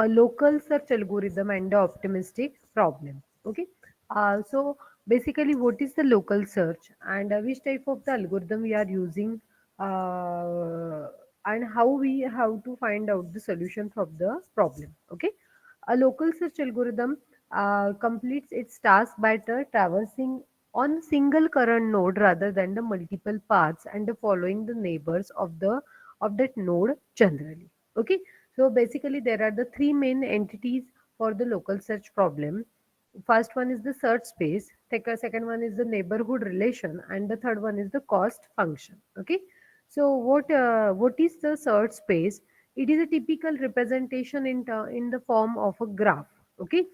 a local search algorithm and the optimistic problem. Okay. So basically, what is the local search and which type of the algorithm we are using, and how we have to find out the solution of the problem. Okay. A local search algorithm completes its task by traversing on single current node rather than the multiple paths and following the neighbors of that node generally. Okay, so basically there are the three main entities for the local search problem. First one is the search space, second one is the neighborhood relation, and the third one is the cost function. Okay, so what is the search space? It is a typical representation in the form of a graph. Okay,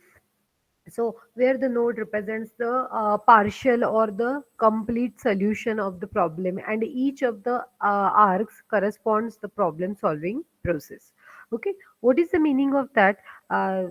so where the node represents the partial or the complete solution of the problem, and each of the arcs corresponds the problem solving process. Okay, what is the meaning of that? uh,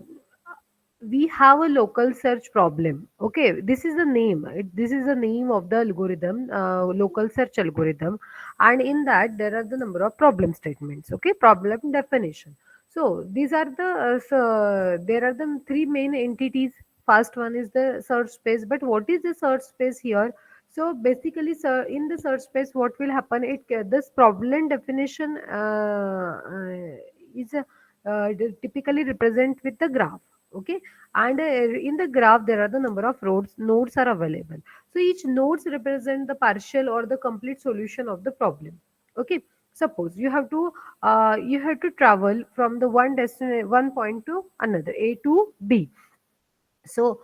we have a local search problem. Okay, this is the name. This is the name of the algorithm, local search algorithm, and in that there are the number of problem statements. Okay, problem definition. So these are the there are the three main entities. First one is the search space. But what is the search space here? So basically, sir, in the search space, what will happen? This problem definition is typically represent with the graph. Okay, and in the graph there are the number of nodes are available. So each nodes represent the partial or the complete solution of the problem. Okay, suppose you have to travel from the one point to another, A to B. So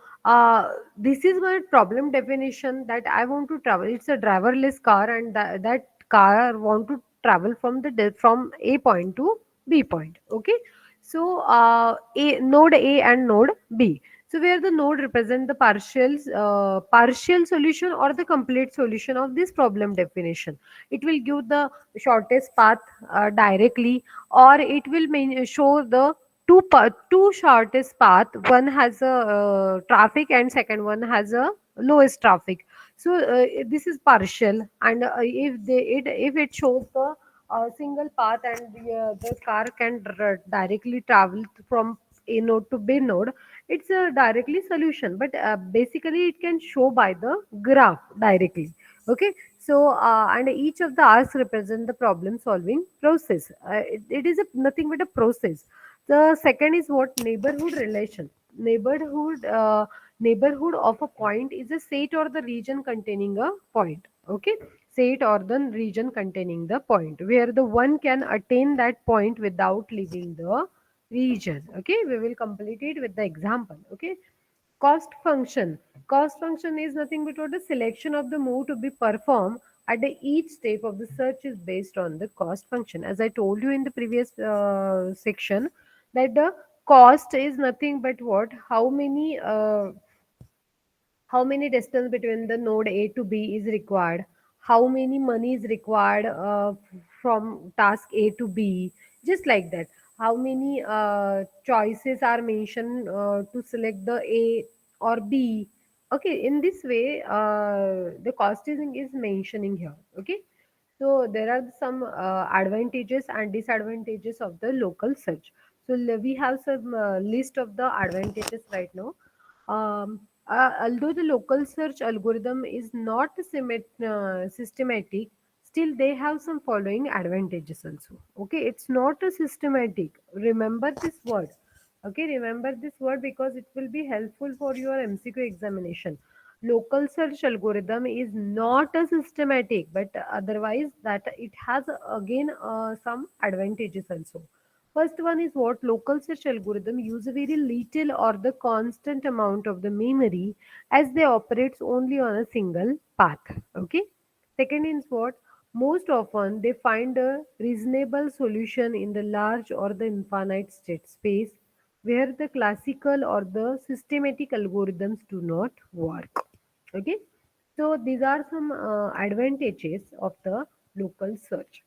this is my problem definition, that I want to travel. It's a driverless car, and that car want to travel from from A point to B point. Okay, so node A and node B. So where the node represent the partial solution or the complete solution of this problem definition. It will give the shortest path directly, or it will show the two shortest path. One has a traffic and second one has a lowest traffic. So this is partial, and if it shows the single path, and the car can directly travel from A node to B node, it's a directly solution. But basically it can show by the graph directly. Okay, so and each of the arcs represent the problem solving process. It is nothing but a process. The second is what? Neighborhood relation. Neighborhood of a point is a set or the region containing a point. Okay, set or the region containing the point, where the one can attain that point without leaving the region. Okay, we will complete it with the example. Okay, cost function. Cost function is nothing but what? A selection of the move to be performed at the each step of the search is based on the cost function. As I told you in the previous section, that the cost is nothing but what? How many distance between the node A to B is required, how many money is required from task A to B, just like that. How many choices are mentioned to select the A or B. Okay, in this way, the costing is mentioning here. Okay, so there are some advantages and disadvantages of the local search. So we have some list of the advantages right now. Although the local search algorithm is not systematic, still they have some following advantages also. Okay, it's not a systematic. Remember this word. Okay, remember this word because it will be helpful for your MCQ examination. Local search algorithm is not a systematic, but otherwise that it has again some advantages also. First one is what? Local search algorithm use a very little or the constant amount of the memory, as they operates only on a single path. Okay. Second is what? Most often they find a reasonable solution in the large or the infinite state space, where the classical or the systematic algorithms do not work. Okay. So these are some advantages of the local search.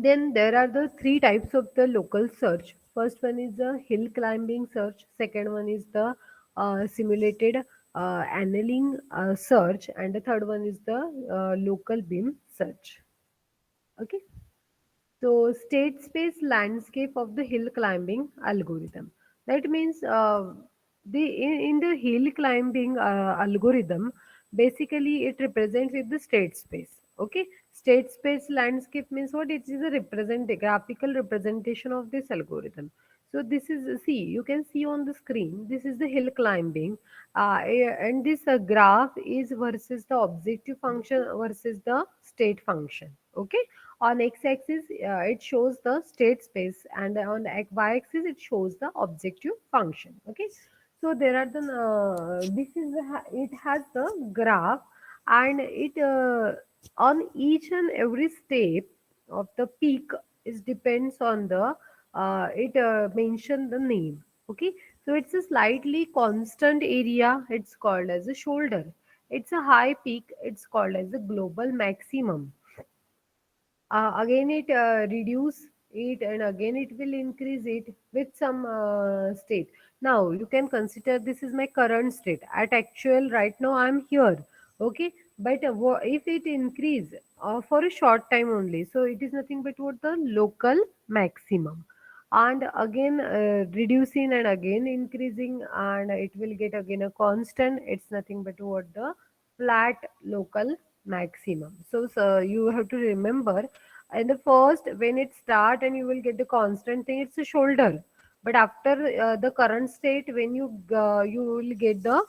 Then there are the three types of the local search. First one is the hill climbing search. Second one is the simulated annealing search, and the third one is the local beam search. Okay. So, state space landscape of the hill climbing algorithm. That means in the hill climbing algorithm, basically it represents with the state space. Okay, state space landscape means what? It is a graphical representation of this algorithm. So this is, see, you can see on the screen. This is the hill climbing, and this graph is versus the objective function versus the state function. Okay, on x-axis, it shows the state space, and on the y-axis, it shows the objective function. Okay, so there are the this is it has the graph, and it on each and every step of the peak is depends on the it mention the name. Okay, so it's a slightly constant area. It's called as a shoulder. It's a high peak. It's called as a global maximum. Again it reduce it, and again it will increase it with some state. Now you can consider this is my current state at actual right now I'm here. Okay, but if it increase for a short time only, so it is nothing but what the local maximum, and again reducing and again increasing, and it will get again a constant. It's nothing but what the flat local maximum. So you have to remember, in the first when it start and you will get the constant thing, it's a shoulder. But after the current state, when you will get the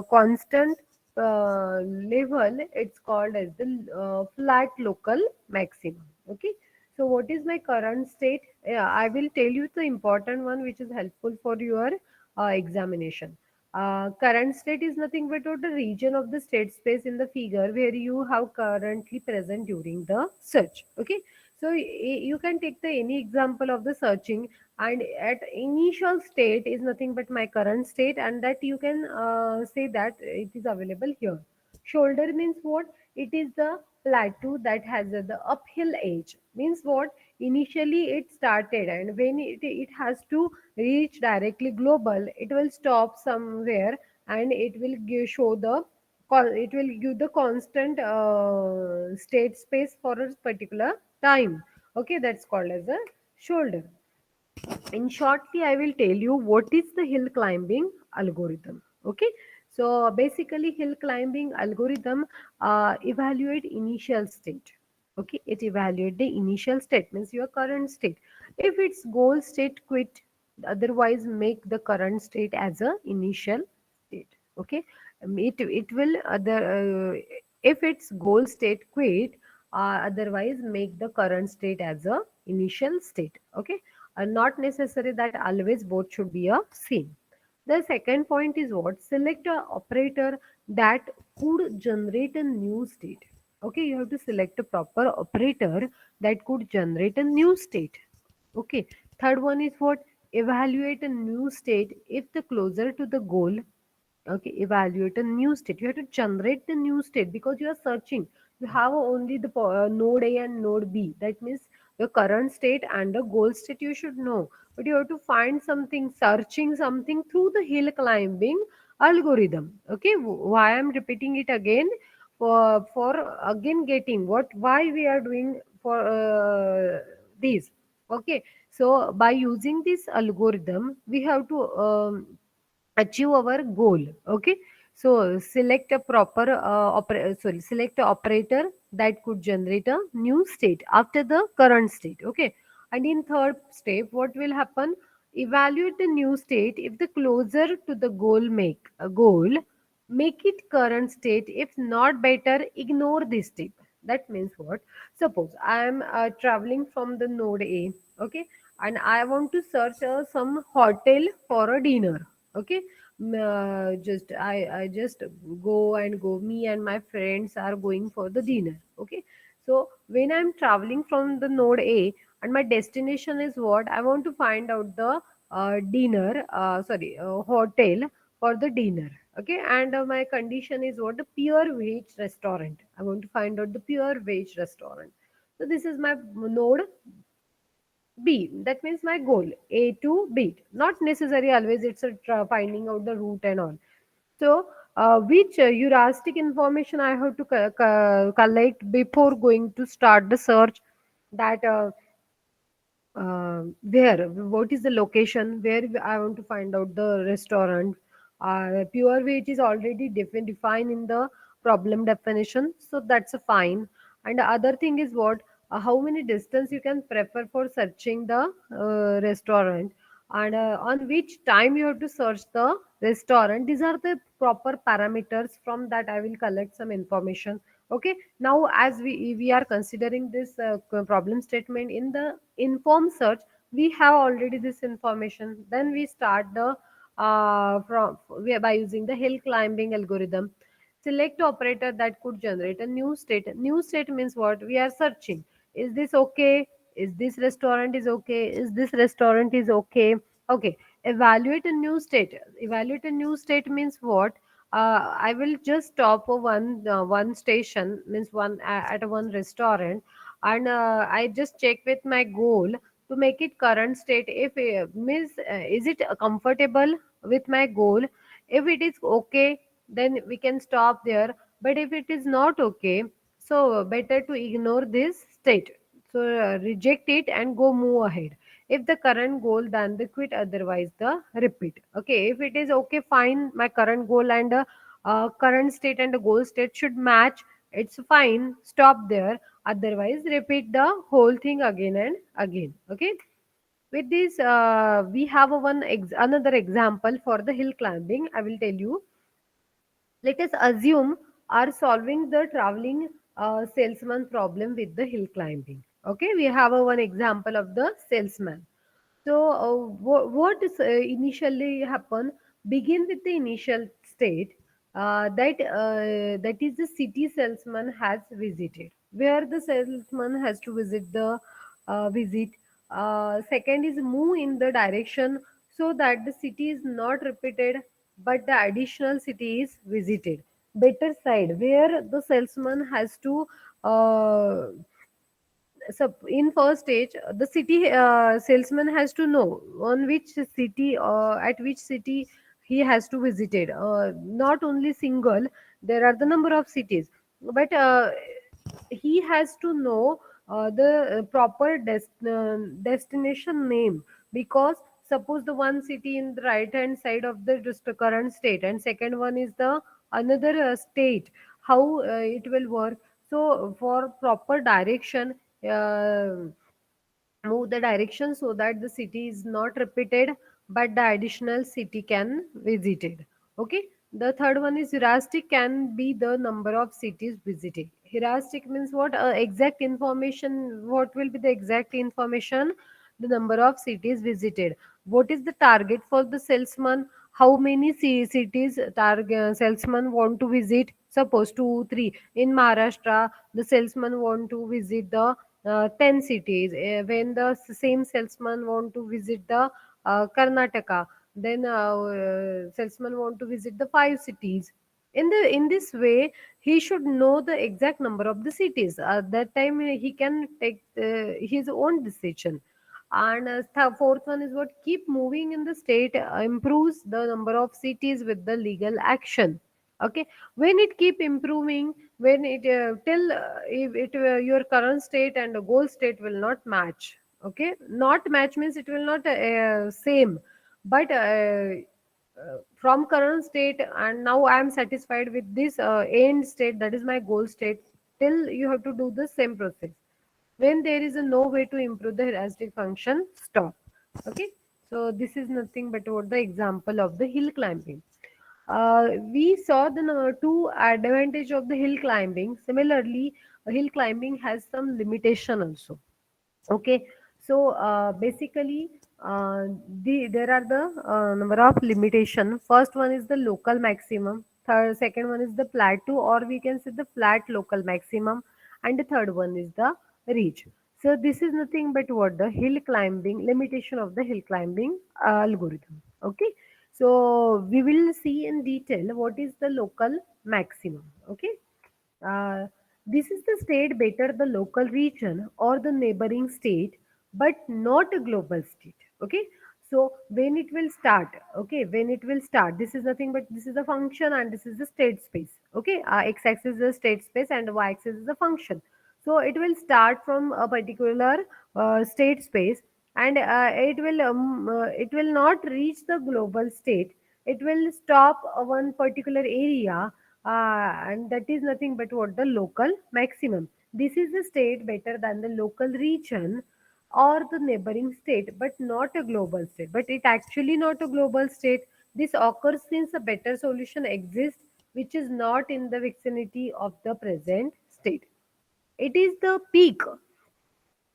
constant level, it's called as the flat local maximum. Okay, so what is my current state? Yeah, I will tell you the important one which is helpful for your examination. Current state is nothing but the region of the state space in the figure where you have currently present during the search. Okay, so you can take the any example of the searching, and at initial state is nothing but my current state, and that you can say that it is available here. Shoulder means what? It is the plateau that has the uphill edge. Means what? Initially it started, and when it has to reach directly global, it will stop somewhere, and it will show the it will give the constant state space for a particular time. Okay, that's called as a shoulder. In shortly, I will tell you what is the hill climbing algorithm. Okay, so basically hill climbing algorithm evaluate initial state. Okay, it evaluate the initial state means your current state. If it's goal state, quit. Otherwise make the current state as a initial state. Okay, it will other if it's goal state, quit. Otherwise make the current state as a initial state. Okay, not necessary that always both should be a same. The second point is what? Select a operator that could generate a new state. Okay, you have to select a proper operator that could generate a new state. Okay, third one is what? Evaluate a new state if the closer to the goal. Okay, evaluate a new state. You have to generate the new state because you are searching. You have only the node A and node B. That means the current state and the goal state you should know. But you have to find something, searching something through the hill climbing algorithm. Okay, why I'm repeating it again? For again getting what, why we are doing for this. Okay, so by using this algorithm, we have to achieve our goal. Okay, so select a proper select a operator that could generate a new state after the current state. Okay, and in third step what will happen? Evaluate the new state if the closer to the goal, make it current state. If not, better ignore this step. That means what? Suppose I am traveling from the node A. Okay, and I want to search some hotel for a dinner. Okay, just I just go, me and my friends are going for the dinner. Okay, so when I'm traveling from the node A, and my destination is what? I want to find out the dinner sorry hotel for the dinner. Okay, and my condition is what? The pure veg restaurant. I want to find out the pure veg restaurant. So this is my node B. That means my goal A to B. Not necessary always it's a finding out the route and all. So which heuristic information I have to collect before going to start the search? That where, what is the location where I want to find out the restaurant. Pure veg is already defined in the problem definition, so that's a fine. And the other thing is what, how many distance you can prefer for searching the restaurant, and on which time you have to search the restaurant. These are the proper parameters. From that I will collect some information. Okay, now as we are considering this problem statement in the inform search, we have already this information. Then we start the by using the hill climbing algorithm. Select operator that could generate a new state. New state means what, we are searching, is this okay, is this restaurant is okay, is this restaurant is okay. Okay, evaluate a new state. Evaluate a new state means what, I will just stop for one station, means one at one restaurant, and I just check with my goal to make it current state. If means is it comfortable with my goal? If it is okay, then we can stop there. But if it is not okay, so better to ignore this state. So reject it and go move ahead. If the current goal, then the quit, otherwise the repeat. Okay, if it is okay, fine, my current goal and current state and the goal state should match, it's fine, stop there. Otherwise repeat the whole thing again and again. Okay, with this we have a another example for the hill climbing. I will tell you. Let us assume are solving the traveling salesman problem with the hill climbing. Okay, we have a one example of the salesman. So, what is initially happen? Begin with the initial state that is the city salesman has visited, where the salesman has to visit the visit. Second is move in the direction so that the city is not repeated, but the additional city is visited. Better side, where the salesman has to so in first stage the city salesman has to know on which city at which city he has to visit it. Not only single, there are the number of cities, but he has to know the proper destination name, because suppose the one city in the right hand side of the just current state and second one is the another state, how it will work. So for proper direction, uh, move the direction so that the city is not repeated, but the additional city can visited. Okay, the third one is heuristic, can be the number of cities visited. Heuristic means what, exact information. What will be the exact information? The number of cities visited. What is the target for the salesman? How many cities target salesman want to visit? Suppose 2 3 in Maharashtra, the salesman want to visit the 10 cities. When the same salesman want to visit the Karnataka, then salesman want to visit the 5 cities. In this way, he should know the exact number of the cities. At that time, he can take his own decision. And fourth one is what, keep moving in the state improves the number of cities with the legal action. Okay, when it keep improving, when it till if it your current state and the goal state will not match. Okay, not match means it will not same, but from current state and now I am satisfied with this end state, that is my goal state. Till you have to do the same process. When there is a no way to improve the heuristic function, stop. Okay, so this is nothing but what the example of the hill climbing. We saw the two advantage of the hill climbing. Similarly, hill climbing has some limitation also. Okay, so basically, there are the number of limitation. First one is the local maximum. Second one is the plateau, or we can say the flat local maximum, and the third one is the reach. So this is nothing but what the hill climbing limitation of the hill climbing algorithm. Okay, so we will see in detail what is the local maximum. Okay, uh, this is the state better the local region or the neighboring state, but not a global state. Okay. So when it will start, okay, when it will start, this is nothing but this is a function and this is the state space. Okay, x-axis is the state space and y-axis is the function. So it will start from a particular state space. and it will not reach the global state. It will stop one particular area, and that is nothing but what the local maximum. This is the state better than the local region or the neighboring state, but not a global state. But it actually not a global state. This occurs since a better solution exists, which is not in the vicinity of the present state. It is the peak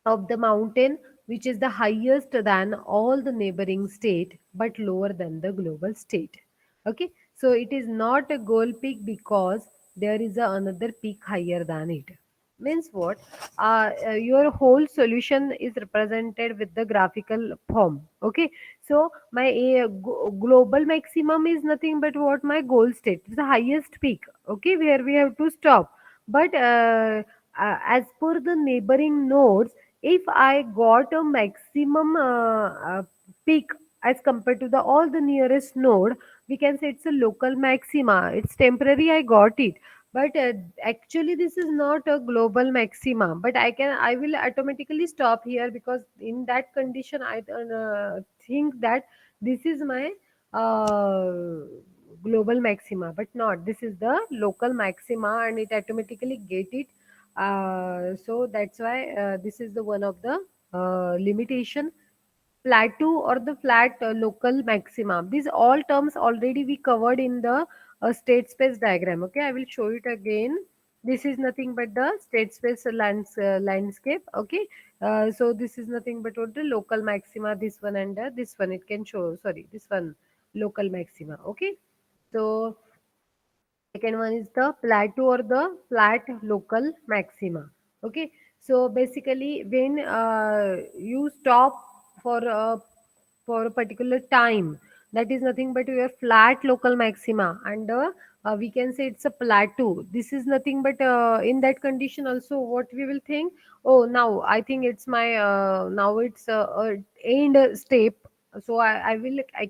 of the mountain which is the highest than all the neighboring state but lower than the global state. Okay, so it is not a goal peak because there is another peak higher than it. Means what? Your whole solution is represented with the graphical form. Okay, so my global maximum is nothing but what my goal state, the highest peak. Okay, where we have to stop. But as per the neighboring nodes, if I got a maximum peak as compared to the all the nearest node, we can say it's a local maxima. It's temporary, I got it, but actually this is not a global maxima. But I will automatically stop here because in that condition I think that this is my uh, global maxima, but not, this is the local maxima and it automatically get it. So that's why this is the one of the limitation. Plateau or the flat local maxima, these all terms already we covered in the state space diagram. Okay, I will show it again. This is nothing but the state space landscape. Okay, so this is nothing but what the local maxima, this one, and this one it can show, sorry, this one local maxima. Okay, so second one is the plateau or the flat local maxima. Okay, so basically when you stop for a particular time, that is nothing but your flat local maxima, and we can say it's a plateau. This is nothing but in that condition also what we will think, oh now I think it's my now it's a end step, so I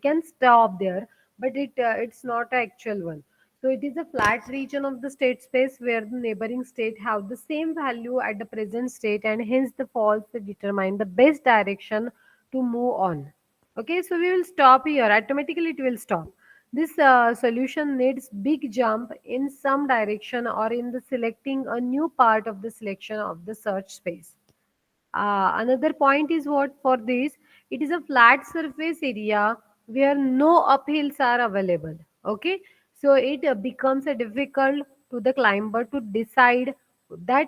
can stop there, but it's not an actual one. So it is a flat region of the state space where the neighboring state have the same value at the present state, and hence the faults that determine the best direction to move on. Okay, so we will stop here. Automatically it will stop. This solution needs big jump in some direction or in the selecting a new part of the selection of the search space. Another point is what for this, it is a flat surface area where no uphills are available. Okay, so it becomes a difficult to the climber to decide that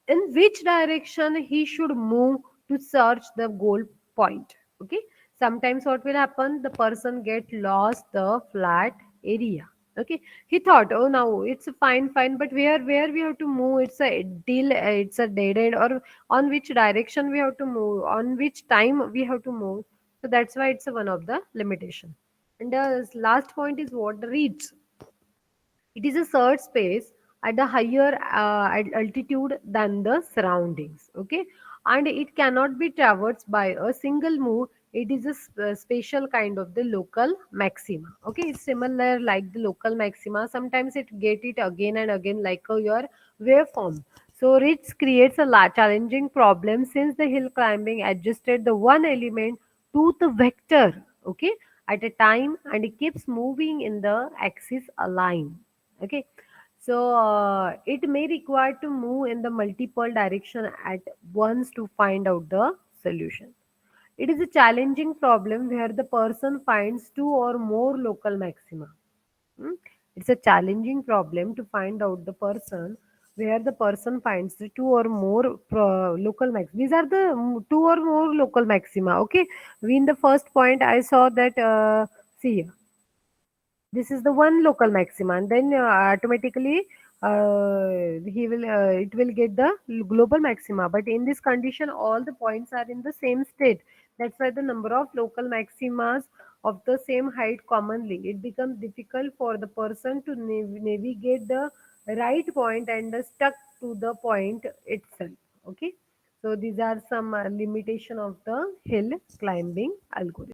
in which direction he should move to search the goal point. Okay, sometimes what will happen, the person get lost the flat area. Okay, he thought, oh now it's fine, but where we have to move, it's a deal, it's a dead end, or on which direction we have to move, on which time we have to move. So that's why it's one of the limitation. And the last point is what the reads. It is a search space at a higher altitude than the surroundings. Okay, and it cannot be traversed by a single move. It is a special kind of the local maxima. Okay, it's similar like the local maxima. Sometimes it get it again and again like your waveform. So it creates a challenging problem since the hill climbing adjusted the one element to the vector. Okay, at a time, and it keeps moving in the axis align. Okay, so it may require to move in the multiple direction at once to find out the solution. It is a challenging problem where the person finds two or more local maxima. Hmm? It's a challenging problem to find out the person where the person finds the two or more local max. These are the two or more local maxima. Okay, we in the first point I saw that see, this is the one local maxima, and then automatically he will it will get the global maxima. But in this condition all the points are in the same state. That's why the number of local maximas of the same height commonly it becomes difficult for the person to navigate the right point and stuck to the point itself. Okay, so these are some limitation of the hill climbing algorithm.